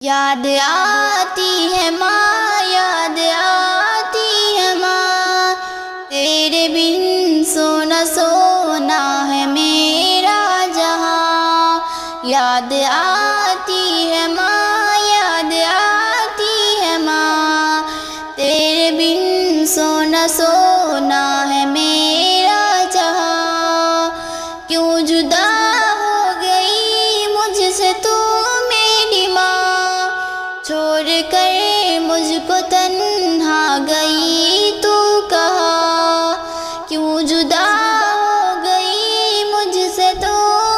یاد آتی ہے ماں، یاد آتی ہے ماں، تیرے بن سونا سونا ہے میرا جہاں۔ یاد آتی ہے ماں، یاد آتی ہے ماں، تیرے بن سونا سونا ہے میرا جہاں۔ کیوں جدا ہو گئی مجھ سے تو میری ماں، چھوڑ کر مجھ کو تنہا گئی تو کہاں۔ کیوں جدا ہو گئی مجھ سے تو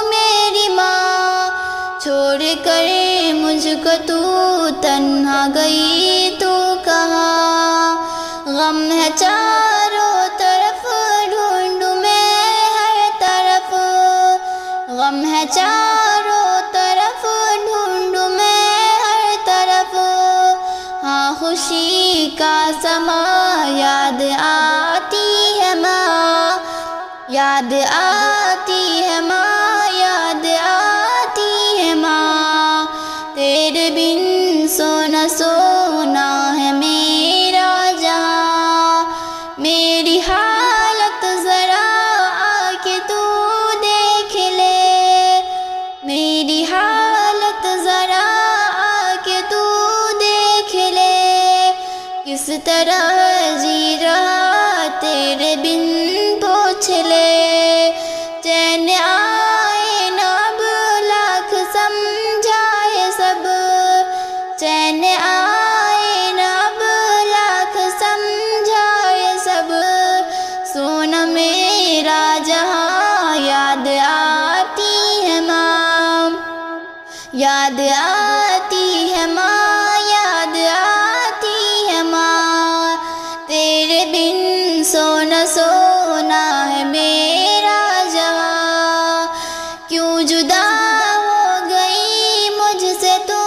میری ماں، چھوڑ کر مجھ کو تو تنہا گئی تو کہاں۔ غم ہے چاروں طرف ڈھونڈوں میں ہر طرف، غم ہے چاروں طرف ڈھونڈوں میں ہر طرف۔ ہاں خوشی کا سما یاد آتی ہے ماں، یاد آتی ہے ماں، یاد آتی ہے ماں، تیرے بن سونا سونا ہے میرا جہاں۔ میری حالت ذرا آ کے تو دیکھ لے، میری حالت ذرا آ کے تو دیکھ لے، کس طرح جی رہا تیرے بن پوچھ لے۔ چین آئے نہ اب لاکھ سمجھائے سب، چین آئے نہ اب لاکھ سمجھائے سب، سونا میرا جہاں یاد آتی ہے ماں، یاد آتی ہے ماں، یاد آتی ہے ماں، تیرے بن سونا سونا ہے میرا جہاں۔ کیوں جدا ہو گئی مجھ سے تو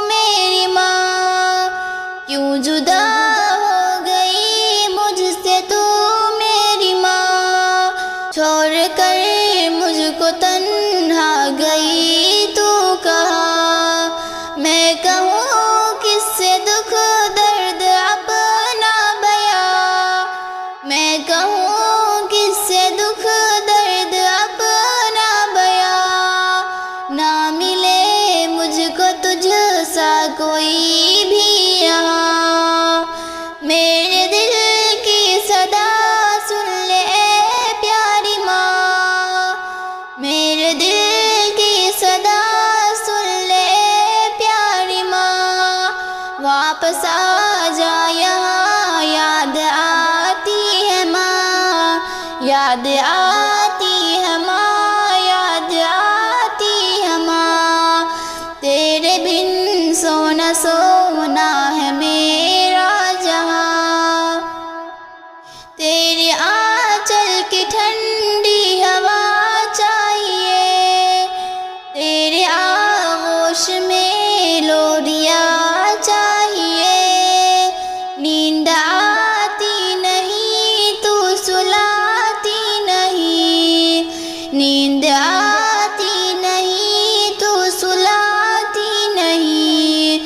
میری ماں، کیوں جدا ہو گئی مجھ سے تو میری ماں، چھوڑ کر مجھ کو تنہا گئی تو کہاں۔ میں کہوں کس سے دکھ درد اپنا بیاں، میں کہوں کس سے دکھ درد اپنا بیاں، نہ ملے مجھ کو تجھ سا کوئی بھی یہاں۔ میرے دل کی صدا سن لے اے پیاری ماں، میرے دل کی صدا سن لے اے پیاری ماں، واپس آ جا یہاں، یاد آتی ہے ماں، یاد آتی ہے ماں، یاد آتی ہے ماں، تیرے بن سونا سونا ہے میرا جہاں۔ تیرے آنچل کی ٹھنڈی ہوا چاہیے، تیرے آغوش میں لوریاں چاہیے، نیند آتی نہیں تو سلاتی نہیں، نیند آتی نہیں تو سلاتی نہیں،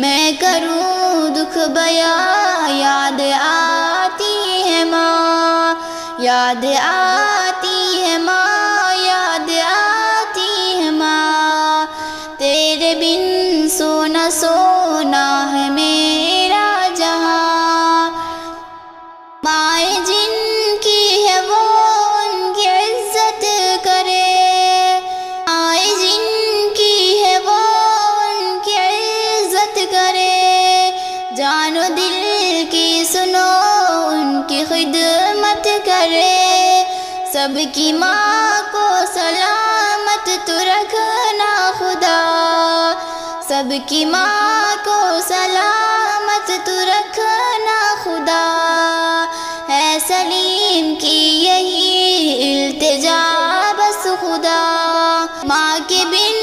میں کروں دکھ بیاں، یاد آتی ہے ماں، یاد آتی ہے ماں، یاد آتی ہے ماں، تیرے بن سونا سونا ہے میرا جہاں۔ مائیں جن کی ہے وہ ان کی عزت کرے، مائیں جن کی ہے وہ ان کی عزت کرے، جان و دل کی سنو ان کی خدمت کرے، سب کی ماں کو سلامت تو رکھنا خدا، سب کی ماں کو سلامت تو رکھنا خدا، ہے سلیم کی یہی التجا بس خدا۔ ماں کے بن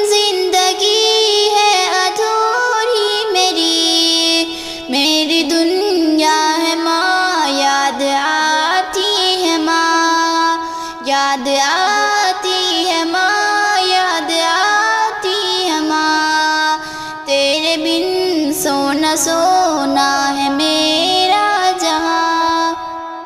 زندگی ہے ادھوری میری، میری دنیا ہے ماں، یاد آتی ہے ماں، یاد آتی ہے ماں، یاد آتی ہے ماں، تیرے بن سونا سونا